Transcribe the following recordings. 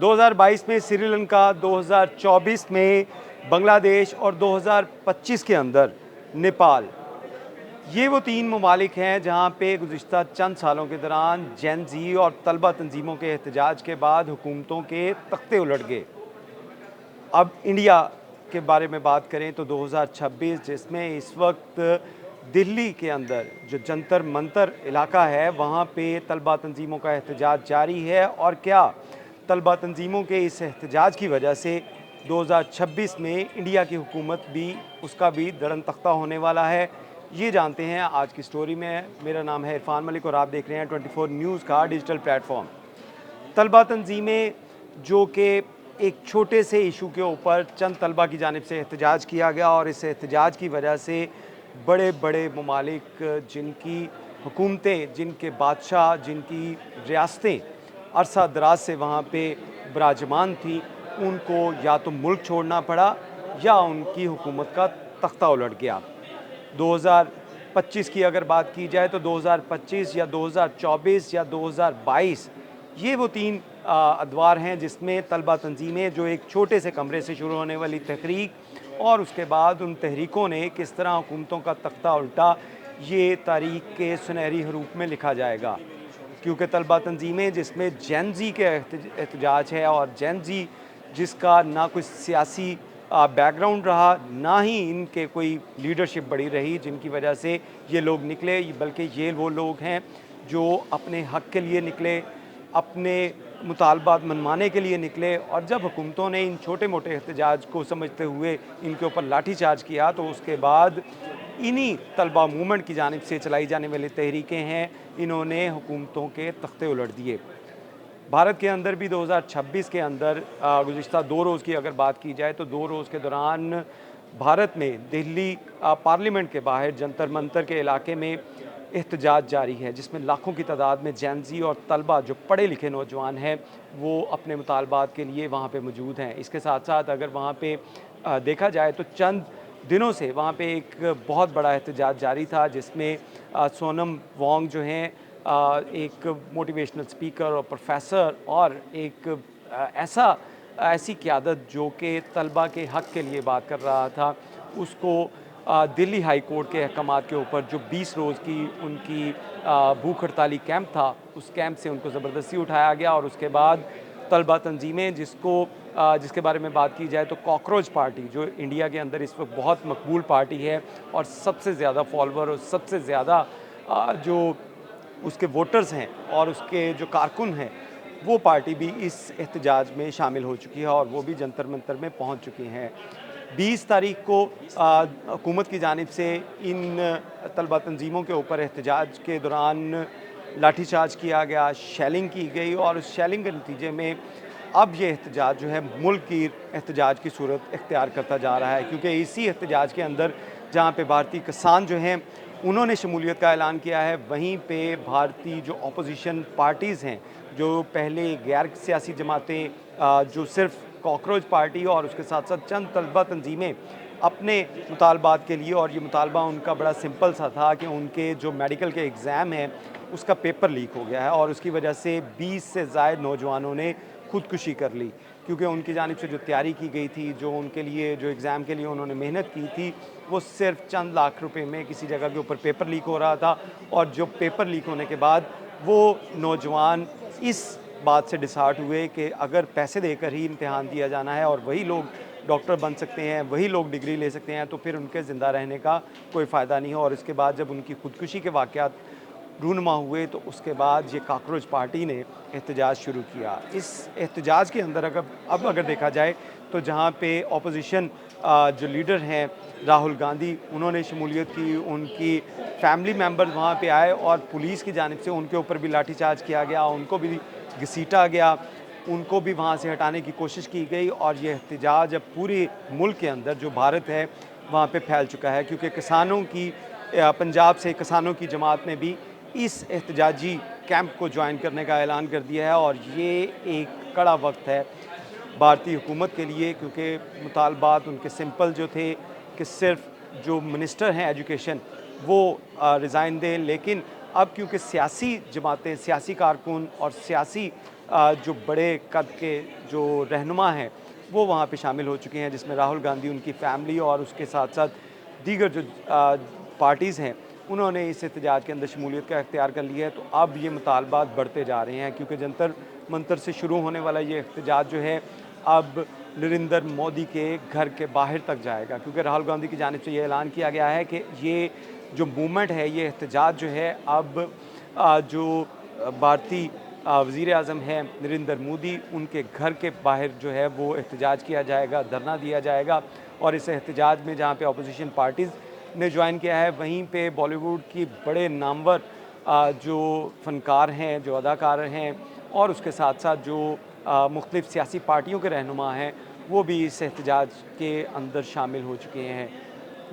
2022 में श्रीलंका, 2024 में बांग्लादेश और 2025 के अंदर नेपाल। ये वो 3 ममालिक हैं जहाँ पे गुज़िश्ता चंद सालों के दौरान जेन ज़ी और तलबा तंजीमों के एहतजाज के बाद हुकूमतों के तख्ते उलट गए। अब इंडिया के बारे में बात करें तो 2026 जिसमें इस वक्त दिल्ली के अंदर जो जंतर मंतर इलाका है वहाँ पे तलबा तंजीमों का एहतजाज जारी है। और क्या तलबा तंजीमों के इस एहतजाज की वजह से 2026 में इंडिया की हुकूमत भी उसका भी दरन तख्ता होने वाला है, ये जानते हैं आज की स्टोरी में। मेरा नाम है इरफान मलिक और आप देख रहे हैं 24 न्यूज़ का डिजिटल प्लेटफॉर्म। तलबा तंजीमें जो कि एक छोटे से इशू के ऊपर चंद तलबा की जानिब से एहतजाज किया गया और इस एहतजाज की वजह से बड़े बड़े ममालिक जिनकी हुकूमतें, जिनके बादशाह, जिनकी रियासतें अरसा दराज से वहाँ पे विराजमान थी, उनको या तो मुल्क छोड़ना पड़ा या उनकी हुकूमत का तख्ता उलट गया। 2025 की अगर बात की जाए तो 2025 या 2024 या 2022 ये वो 3 अदवार हैं जिसमें तलबा तंजीमें जो एक छोटे से कमरे से शुरू होने वाली तहरीक और उसके बाद उन तहरीकों ने किस तरह हुकूमतों का तख्ता उल्टा, ये तारीख के सुनहरी हरूफ में लिखा जाएगा। क्योंकि तलबा तंजीमें जिसमें जेन ज़ी के एहतजाज है और जेन ज़ी जिसका ना कोई सियासी बैकग्राउंड रहा, ना ही इनके कोई लीडरशिप बड़ी रही जिनकी वजह से ये लोग निकले, बल्कि ये वो लोग हैं जो अपने हक़ के लिए निकले, अपने मुतालबात मनवाने के लिए निकले। और जब हुकूमतों ने इन छोटे मोटे एहतजाज को समझते हुए इनके ऊपर लाठी चार्ज किया तो उसके बाद इन्हीं तलबा मूवमेंट की जानिब से चलाई जाने वाली तहरीकें हैं, इन्होंने हुकूमतों के तख्ते उलट दिए। भारत के अंदर भी 2026 के अंदर गुज़िश्ता 2 रोज़ की अगर बात की जाए तो 2 रोज़ के दौरान भारत में दिल्ली पार्लियामेंट के बाहर जंतर मंतर के इलाके में एहतजाज जारी है, जिसमें लाखों की तादाद में जेन ज़ी और तलबा जो पढ़े लिखे नौजवान हैं वो अपने मुतालबात के लिए वहाँ पे मौजूद हैं। इसके साथ साथ अगर वहाँ पे देखा जाए तो चंद दिनों से वहाँ पे एक बहुत बड़ा एहतजाज जारी था जिसमें सोनम वांग जो हैं एक मोटिवेशनल स्पीकर और प्रोफेसर और एक ऐसी क़यादत जो कि तलबा के हक़ के लिए बात कर रहा था, उसको दिल्ली हाई कोर्ट के अहकामात के ऊपर जो 20 रोज़ की उनकी भूख हड़ताली कैंप था, उस कैंप से उनको ज़बरदस्ती उठाया गया। और उसके बाद तलबा तंजीमें जिसके बारे में बात की जाए तो कॉकरोच पार्टी जो इंडिया के अंदर इस वक्त बहुत मकबूल पार्टी है और सबसे ज़्यादा फॉलोअर और सबसे ज़्यादा जो उसके वोटर्स हैं और उसके जो कारकुन हैं, वो पार्टी भी इस एहतजाज में शामिल हो चुकी है और वो भी जंतर मंतर में पहुंच चुकी हैं। 20 तारीख को हुकूमत की जानिब से इन तलबा तंजीमों के ऊपर एहतजाज के दौरान लाठीचार्ज किया गया, शेलिंग की गई और उस शेलिंग के नतीजे में अब ये एहतजाज जो है मुल्क की एहतजाज की सूरत इख्तियार करता जा रहा है। क्योंकि इसी एहतजाज के अंदर जहाँ पे भारतीय किसान जो हैं उन्होंने शमूलियत का ऐलान किया है, वहीं पे भारतीय जो अपोजिशन पार्टीज़ हैं, जो पहले गैर सियासी जमातें जो सिर्फ कॉकरोच पार्टी और उसके साथ साथ चंद तलबा तंजीमें अपने मुतालबात के लिए, और ये मुतालबा उनका बड़ा सिंपल सा था कि उनके जो मेडिकल के एग्ज़ाम हैं उसका पेपर लीक हो गया है और उसकी वजह से 20 से ज़ायद नौजवानों ने खुदकुशी कर ली। क्योंकि उनकी जानिब से जो तैयारी की गई थी, जो उनके लिए जो एग्ज़ाम के लिए उन्होंने मेहनत की थी, वो सिर्फ चंद लाख रुपए में किसी जगह के ऊपर पेपर लीक हो रहा था। और जो पेपर लीक होने के बाद वो नौजवान इस बात से डिसहार्ट हुए कि अगर पैसे देकर ही इम्तिहान दिया जाना है और वही लोग डॉक्टर बन सकते हैं, वही लोग डिग्री ले सकते हैं, तो फिर उनके ज़िंदा रहने का कोई फ़ायदा नहीं है। और इसके बाद जब उनकी खुदकुशी के वाक़यात रूनुमा हुए तो उसके बाद ये कॉकरोच पार्टी ने एहतजाज शुरू किया। इस एहतजाज के अंदर अगर देखा जाए तो जहाँ पे अपोजिशन जो लीडर हैं राहुल गांधी, उन्होंने शमूलियत की, उनकी फैमिली मेम्बर्स वहाँ पे आए और पुलिस की जानिब से उनके ऊपर भी लाठीचार्ज किया गया, उनको भी घसीटा गया, उनको भी वहाँ से हटाने की कोशिश की गई। और ये एहतजाज अब पूरे मुल्क के अंदर जो भारत है वहाँ पे फैल चुका है। क्योंकि किसानों की पंजाब से किसानों की जमात ने भी इस एहतजाजी कैंप को ज्वाइन करने का ऐलान कर दिया है। और ये एक कड़ा वक्त है भारतीय हुकूमत के लिए, क्योंकि मुतालबात उनके सिंपल जो थे कि सिर्फ जो मिनिस्टर हैं एजुकेशन वो रिज़ाइन दें, लेकिन अब क्योंकि सियासी जमातें, सियासी कारकुन और सियासी जो बड़े कद के जो रहनुमा हैं वो वहाँ पे शामिल हो चुके हैं, जिसमें राहुल गांधी, उनकी फैमिली और उसके साथ-साथ दीगर जो पार्टीज़ हैं, उन्होंने इस एहतजाज के अंदर शमूलियत का इख्तियार कर लिया है। तो अब ये मुतालबात बढ़ते जा रहे हैं, क्योंकि जंतर मंतर से शुरू होने वाला ये एहतजाज जो है अब नरेंद्र मोदी के घर के बाहर तक जाएगा, क्योंकि राहुल गांधी की जानिब से ये ऐलान किया गया है कि ये जो मूवमेंट है, ये एहतजाज जो है अब जो भारतीय वज़ीर आज़म हैं नरेंद्र मोदी, उनके घर के बाहर जो है वो एहतजाज किया जाएगा, धरना दिया जाएगा। और इस एहतजाज में जहाँ पे अपोजिशन पार्टीज़ ने ज्वाइन किया है, वहीं पे बॉलीवुड की बड़े नामवर जो फ़नकार हैं, जो अदाकार हैं और उसके साथ-साथ जो मुख्तलिफ़ सियासी पार्टियों के रहनुमा हैं, वो भी इस एहतजाज के अंदर शामिल हो चुके हैं।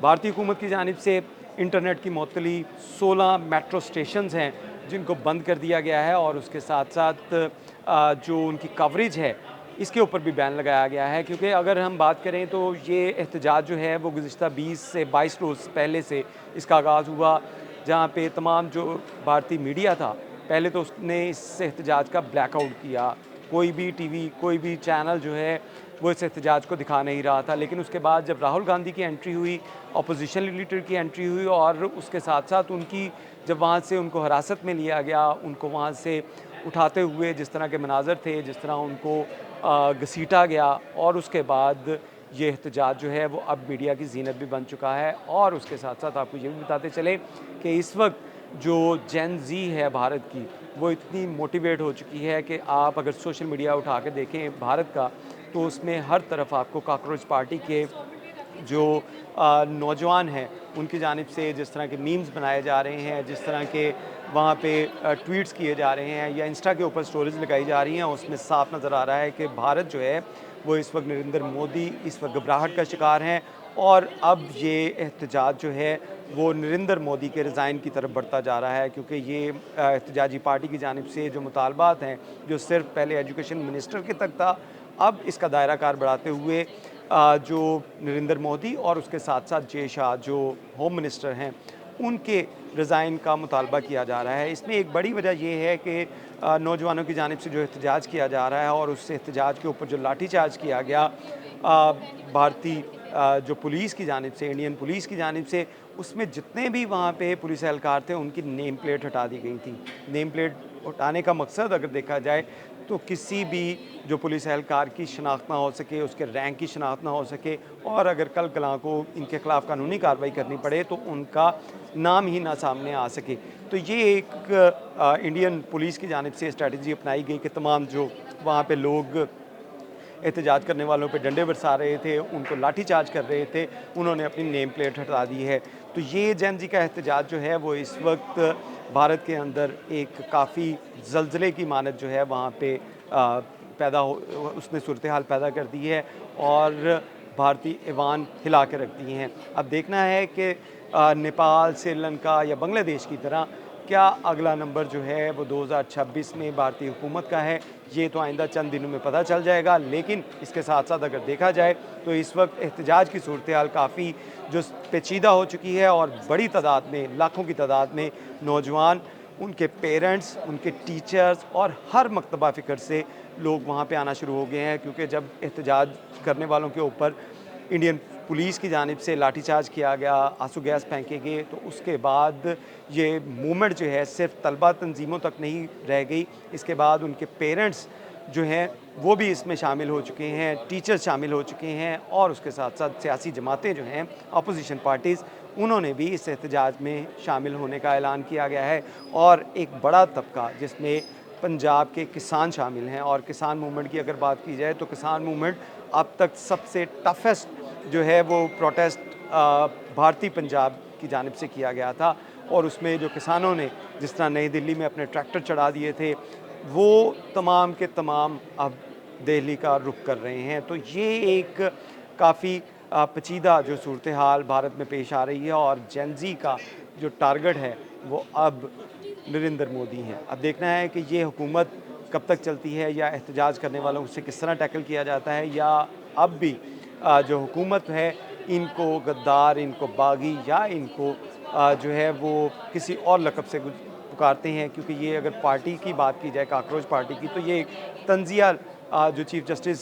भारतीय हुकूमत की जानिब से इंटरनेट की मुअत्तली 16 मेट्रो स्टेशंस हैं जिनको बंद कर दिया गया है, और उसके साथ-साथ जो उनकी कवरेज है इसके ऊपर भी बैन लगाया गया है, क्योंकि अगर हम बात करें तो ये एहतजाज जो है वो गुज़िश्ता 20 से 22 रोज़ पहले से इसका आगाज़ हुआ, जहाँ पे तमाम जो भारतीय मीडिया था, पहले तो उसने इस एहतजाज का ब्लैकआउट किया। कोई भी टीवी, कोई भी चैनल जो है वो इस एहतजाज को दिखा नहीं रहा था। लेकिन उसके बाद जब राहुल गांधी की एंट्री हुई, अपोजिशन लीडर की एंट्री हुई, और उसके साथ-साथ उनकी जब वहाँ से उनको हिरासत में लिया गया, उनको वहाँ से उठाते हुए जिस तरह के मनाज़र थे, जिस तरह उनको घसीटा गया, और उसके बाद ये एहतजाज जो है वो अब मीडिया की ज़ीनत भी बन चुका है। और उसके साथ-साथ आपको ये भी बताते चलें कि इस वक्त जो जेन ज़ी है भारत की, वो इतनी मोटिवेट हो चुकी है कि आप अगर सोशल मीडिया उठा के देखें भारत का, तो उसमें हर तरफ आपको कॉकरोच पार्टी के जो नौजवान हैं उनकी जानिब से जिस तरह के मीम्स बनाए जा रहे हैं, जिस तरह के वहाँ पे ट्वीट्स किए जा रहे हैं या इंस्टा के ऊपर स्टोरीज़ लगाई जा रही हैं, उसमें साफ नज़र आ रहा है कि भारत जो है वो इस वक्त नरेंद्र मोदी इस वक्त घबराहट का शिकार हैं। और अब ये एहतजाज जो है वो नरेंद्र मोदी के रिज़ाइन की तरफ बढ़ता जा रहा है, क्योंकि ये एहतजाजी पार्टी की जानिब से जो मुतालबात हैं, जो सिर्फ पहले एजुकेशन मिनिस्टर के तक था, अब इसका दायरा कार बढ़ाते हुए जो नरेंद्र मोदी और उसके साथ-साथ जय शाह जो होम मिनिस्टर हैं, उनके रिज़ाइन का मुतालबा किया जा रहा है। इसमें एक बड़ी वजह ये है कि नौजवानों की जानिब से जो एहतजाज किया जा रहा है और उस एहतजाज के ऊपर जो लाठीचार्ज किया गया भारतीय जो पुलिस की जानिब से, इंडियन पुलिस की जानिब से, उसमें जितने भी वहाँ पे पुलिस एहलकार थे उनकी नेम प्लेट हटा दी गई थी। नेम प्लेट हटाने का मकसद अगर देखा जाए तो किसी भी जो पुलिस एहलकार की शनाख्त ना हो सके, उसके रैंक की शनाख्त ना हो सके, और अगर कल कलां को इनके ख़िलाफ़ कानूनी कार्रवाई करनी पड़े तो उनका नाम ही ना सामने आ सके। तो ये एक इंडियन पुलिस की जानिब से स्ट्रैटेजी अपनाई गई कि तमाम जो वहाँ पे लोग एहतजाज करने वालों पे डंडे बरसा रहे थे, उनको लाठीचार्ज कर रहे थे, उन्होंने अपनी नेम प्लेट हटा दी है। तो ये जेन ज़ी का एहतजाज जो है वो इस वक्त भारत के अंदर एक काफ़ी ज़लज़ले की मानत जो है वहाँ पे पैदा हो, उसने सूरत हाल पैदा कर दी है और भारतीय ऐवान हिला के रख दी हैं। अब देखना है कि नेपाल, श्रीलंका या बांग्लादेश की तरह क्या अगला नंबर जो है वो 2026 में भारतीय हुकूमत का है, ये तो आइंदा चंद दिनों में पता चल जाएगा। लेकिन इसके साथ साथ अगर देखा जाए तो इस वक्त एहतजाज की सूरत हाल काफ़ी जो पेचीदा हो चुकी है, और बड़ी तादाद में, लाखों की तादाद में नौजवान, उनके पेरेंट्स, उनके टीचर्स और हर मकतबा फ़िक्र से लोग वहाँ पे आना शुरू हो गए हैं, क्योंकि जब एहतजाज करने वालों के ऊपर इंडियन पुलिस की जानिब से लाठीचार्ज किया गया, आंसू गैस फेंके गए, तो उसके बाद ये मूवमेंट जो है सिर्फ तलबा तंजीमों तक नहीं रह गई, इसके बाद उनके पेरेंट्स जो हैं वो भी इसमें शामिल हो चुके हैं, टीचर्स शामिल हो चुके हैं, और उसके साथ साथ सियासी जमातें जो हैं, अपोजिशन पार्टीज़, उन्होंने भी इस एहतजाज में शामिल होने का ऐलान किया गया है। और एक बड़ा तबका जिसमें पंजाब के किसान शामिल हैं, और किसान मूवमेंट की अगर बात की जाए तो किसान मूवमेंट अब तक सबसे टफेस्ट जो है वो प्रोटेस्ट भारतीय पंजाब की जानिब से किया गया था, और उसमें जो किसानों ने जिस तरह नई दिल्ली में अपने ट्रैक्टर चढ़ा दिए थे, वो तमाम के तमाम अब दिल्ली का रुख कर रहे हैं। तो ये एक काफ़ी पेचीदा जो सूरत हाल भारत में पेश आ रही है, और जेन ज़ी का जो टारगेट है वो अब नरेंद्र मोदी हैं। अब देखना है कि ये हुकूमत कब तक चलती है, या एहतजाज करने वालों से किस तरह टैकल किया जाता है, या अब भी जो हुकूमत है इनको गद्दार, इनको बागी, या इनको जो है वो किसी और लक़ब से पुकारते हैं, क्योंकि ये अगर पार्टी की बात की जाए, काकरोच पार्टी की, तो ये एक तंज़िया जो चीफ़ जस्टिस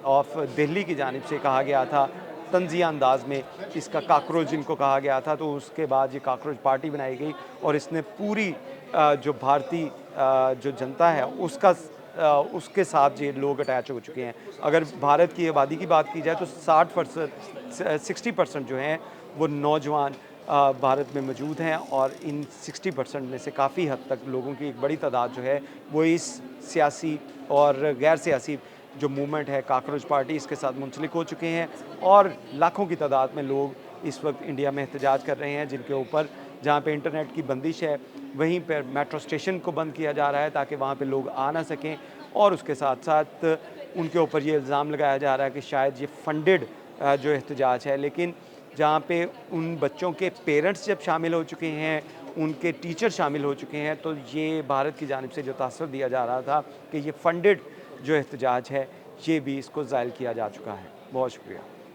ऑफ दिल्ली की जानिब से कहा गया था, तंज़िया अंदाज़ में इसका काकरोच जिनको कहा गया था, तो उसके बाद ये काकरोच पार्टी बनाई गई और इसने पूरी जो भारतीय जो जनता है उसके साथ ये लोग अटैच हो चुके हैं। अगर भारत की आबादी की बात की जाए तो 60% 60% जो हैं वो नौजवान भारत में मौजूद हैं और इन 60% में से काफ़ी हद तक लोगों की एक बड़ी तादाद जो है वो इस सियासी और गैर सियासी जो मूवमेंट है काकरोच पार्टी, इसके साथ मुंसलिक हो चुके हैं और लाखों की तादाद में लोग इस वक्त इंडिया में एहतजाज कर रहे हैं, जिनके ऊपर जहाँ पे इंटरनेट की बंदिश है वहीं पर मेट्रो स्टेशन को बंद किया जा रहा है ताकि वहाँ पे लोग आ ना सकें और उसके साथ साथ उनके ऊपर ये इल्ज़ाम लगाया जा रहा है कि शायद ये फंडेड जो एहतजाज है। लेकिन जहाँ पे उन बच्चों के पेरेंट्स जब शामिल हो चुके हैं, उनके टीचर शामिल हो चुके हैं, तो ये भारत की जानिब से जो तासुर दिया जा रहा था कि ये फंडेड जो एहतजाज है, ये भी इसको ज़ायल किया जा चुका है। बहुत शुक्रिया।